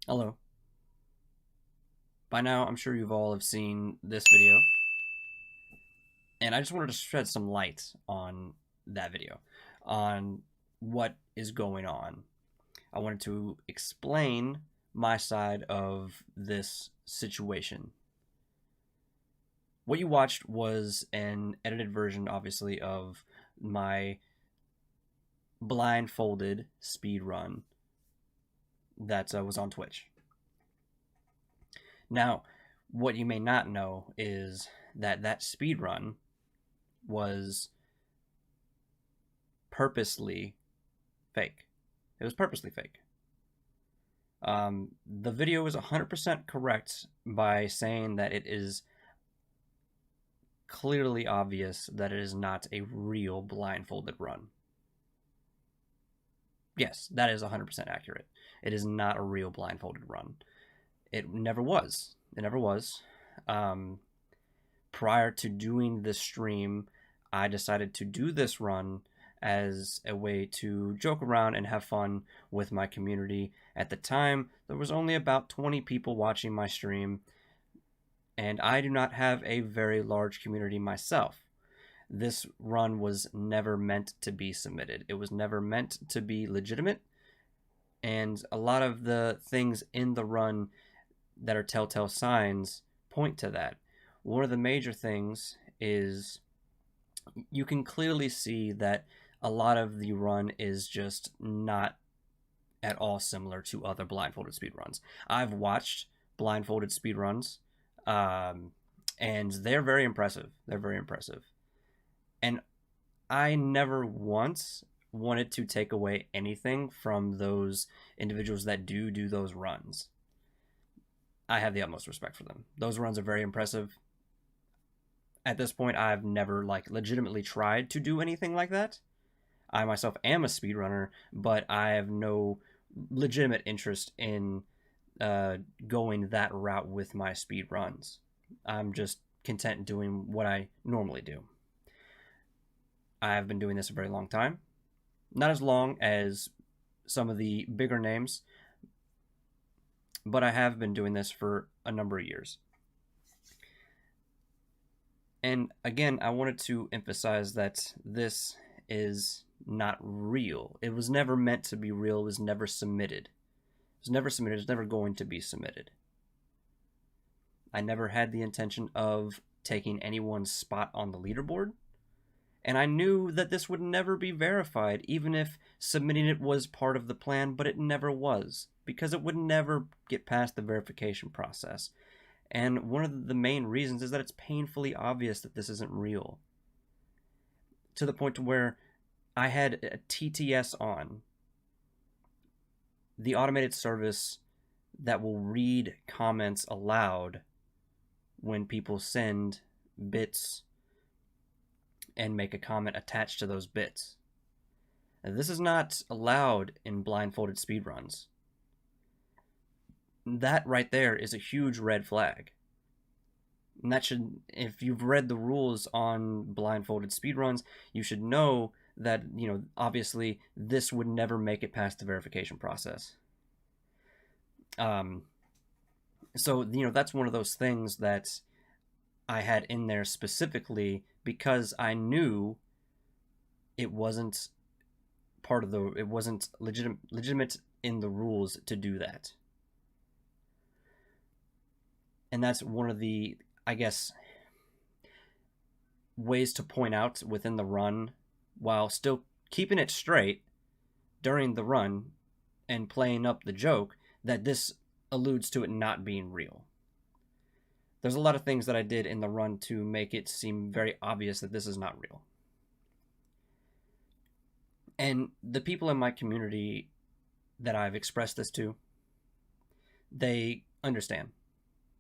Hello. By now, I'm sure you've all have seen this video, and I just wanted to shed some light on that video, on what is going on. I wanted to explain my side of this situation. What you watched was an edited version, obviously, of my blindfolded speed run that was on Twitch. Now, what you may not know is that speed run was purposely fake. It was purposely fake. The video is 100% correct by saying that it is clearly obvious that it is not a real blindfolded run. Yes, that is 100% accurate. It is not a real blindfolded run. It never was. It never was. Prior to doing this stream, I decided to do this run as a way to joke around and have fun with my community. At the time, there was only about 20 people watching my stream, and I do not have a very large community myself. This run was never meant to be submitted. It was never meant to be legitimate, and a lot of the things in the run that are telltale signs point to that. One of the major things is you can clearly see that a lot of the run is just not at all similar to other blindfolded speedruns. I've watched blindfolded speedruns, and they're very impressive. They're very impressive. And I never once wanted to take away anything from those individuals that do those runs. I have the utmost respect for them. Those runs are very impressive. At this point, I've never legitimately tried to do anything like that. I myself am a speedrunner, but I have no legitimate interest in going that route with my speed runs. I'm just content doing what I normally do. I've been doing this a very long time. Not as long as some of the bigger names, but I have been doing this for a number of years. And again, I wanted to emphasize that this is not real. It was never meant to be real. It was never submitted. It was never submitted. It's never going to be submitted. I never had the intention of taking anyone's spot on the leaderboard. And I knew that this would never be verified, even if submitting it was part of the plan, but it never was, because it would never get past the verification process. And one of the main reasons is that it's painfully obvious that this isn't real. To the point to where I had a TTS on, the automated service that will read comments aloud when people send bits and make a comment attached to those bits. Now, this is not allowed in blindfolded speedruns. That right there is a huge red flag. And that should, if you've read the rules on blindfolded speedruns, you should know that, obviously this would never make it past the verification process. So, that's one of those things that I had in there specifically because I knew it wasn't it wasn't legitimate in the rules to do that. And that's one of the, I guess, ways to point out within the run while still keeping it straight during the run and playing up the joke that this alludes to it not being real. There's a lot of things that I did in the run to make it seem very obvious that this is not real. And the people in my community that I've expressed this to, they understand.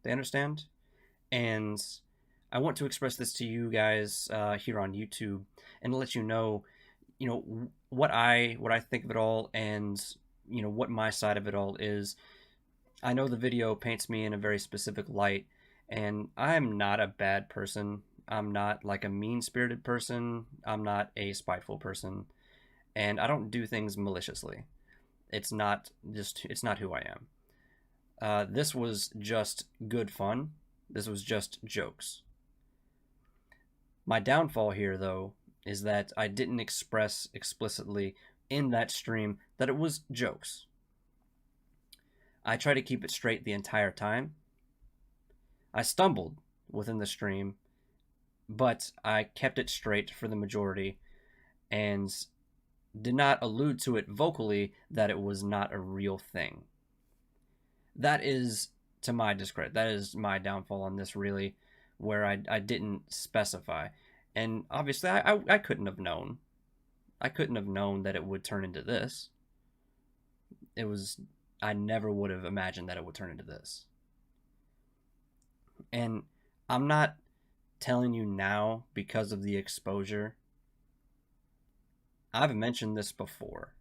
They understand. And I want to express this to you guys here on YouTube and let you know, what I think of it all and, what my side of it all is. I know the video paints me in a very specific light, and I'm not a bad person. I'm not like a mean-spirited person. I'm not a spiteful person. And I don't do things maliciously. It's not who I am. this was just good fun. This was just jokes. My downfall here, though, is that I didn't express explicitly in that stream that it was jokes. I try to keep it straight the entire time. I stumbled within the stream, but I kept it straight for the majority and did not allude to it vocally that it was not a real thing. That is to my discredit. That is my downfall on this, really, where I didn't specify. And obviously, I couldn't have known. I couldn't have known that it would turn into this. I never would have imagined that it would turn into this. And I'm not telling you now because of the exposure. I've mentioned this before.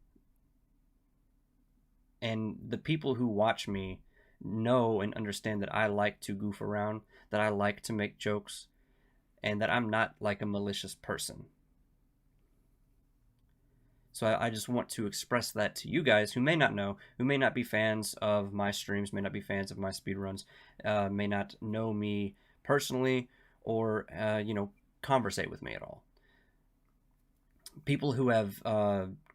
And the people who watch me know and understand that I like to goof around, that I like to make jokes, and that I'm not like a malicious person. So I just want to express that to you guys who may not know, who may not be fans of my streams, may not be fans of my speedruns, may not know me personally, or, conversate with me at all. People who have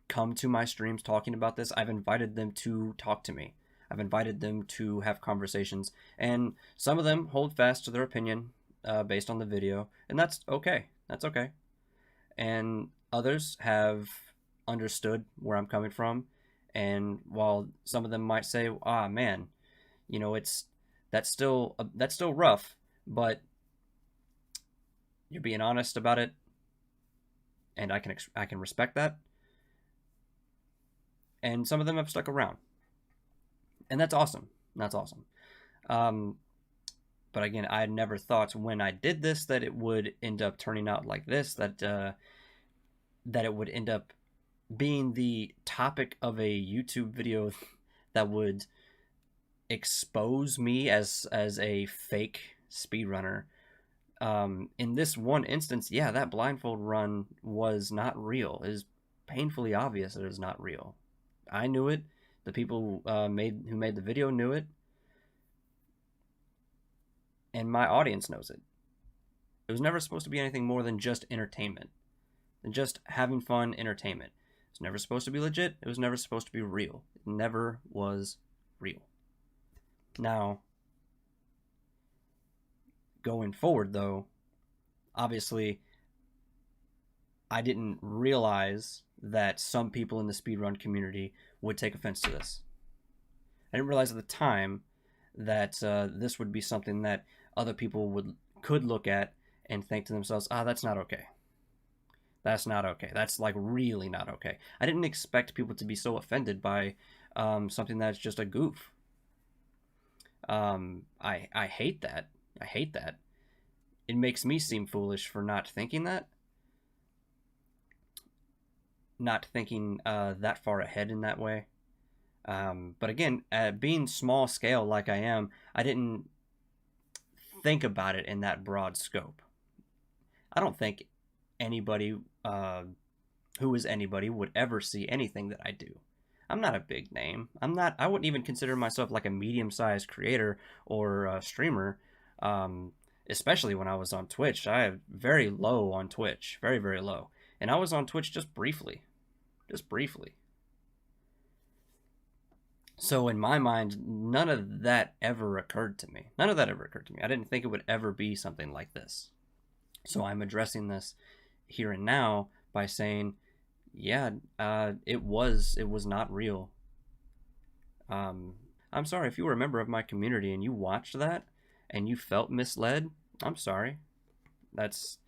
come to my streams talking about this, I've invited them to talk to me. I've invited them to have conversations, and some of them hold fast to their opinion based on the video, and that's okay. That's okay. And others have understood where I'm coming from, and while some of them might say, "Ah, man, that's still rough," but you're being honest about it, and I can respect that. And some of them have stuck around, and that's awesome. That's awesome. But again, I never thought when I did this that it would end up turning out like this. That it would end up being the topic of a YouTube video that would expose me as a fake speedrunner. In this one instance, yeah, that blindfold run was not real. It is painfully obvious that it is not real. I knew it. The people who made the video knew it. And my audience knows it. It was never supposed to be anything more than just entertainment. Than just having fun entertainment. It was never supposed to be legit. It was never supposed to be real. It never was real. Now, going forward, though, obviously, I didn't realize that some people in the speedrun community would take offense to this. I didn't realize at the time that this would be something that other people could look at and think to themselves, that's not okay. That's not okay. That's like really not okay. I didn't expect people to be so offended by something that's just a goof. I hate that. I hate that. It makes me seem foolish for not thinking that. Not thinking that far ahead in that way. But again, being small scale like I am, I didn't think about it in that broad scope. I don't think anybody who is anybody would ever see anything that I do. I'm not a big name. I wouldn't even consider myself like a medium-sized creator or a streamer, especially when I was on Twitch. I am very low on Twitch, very, very low. And I was on Twitch just briefly. So in my mind, none of that ever occurred to me. I didn't think it would ever be something like this. So I'm addressing this here and now by saying, yeah, it was not real. I'm sorry if you were a member of my community and you watched that and you felt misled. I'm sorry. That's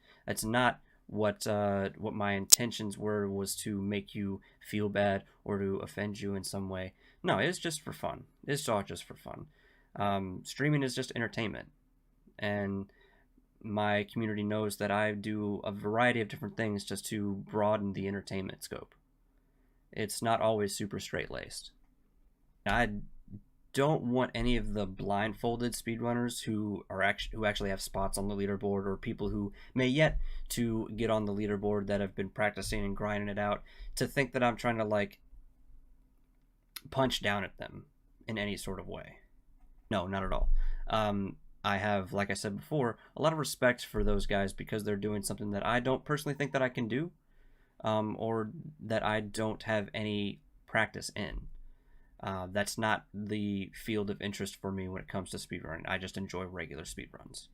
not what my intentions was to make you feel bad or to offend you in some way. No, it's just for fun. It's all just for fun. Streaming is just entertainment, and my community knows that I do a variety of different things just to broaden the entertainment scope. It's not always super straight-laced. I don't want any of the blindfolded speedrunners who actually have spots on the leaderboard, or people who may yet to get on the leaderboard that have been practicing and grinding it out, to think that I'm trying to like punch down at them in any sort of way. No, not at all. I have, like I said before, a lot of respect for those guys because they're doing something that I don't personally think that I can do, or that I don't have any practice in. That's not the field of interest for me when it comes to speedrunning. I just enjoy regular speedruns.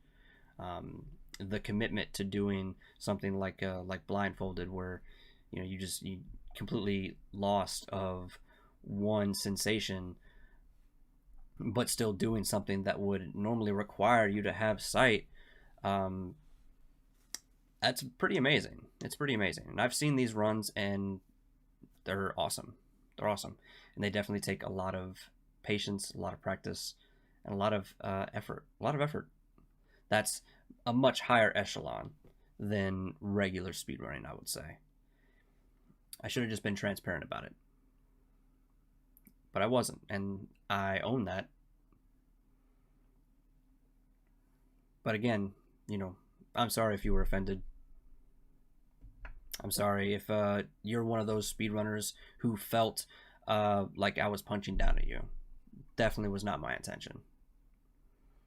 The commitment to doing something like Blindfolded, where you completely lost of one sensation, but still doing something that would normally require you to have sight. Um, that's pretty amazing. It's pretty amazing, and I've seen these runs, and they're awesome. They're awesome, and they definitely take a lot of patience, a lot of practice, and a lot of effort. A lot of effort. That's a much higher echelon than regular speedrunning, I would say. I should have just been transparent about it, but I wasn't, and I own that. But again, you know, I'm sorry if you were offended. I'm sorry if you're one of those speedrunners who felt like I was punching down at you. Definitely was not my intention.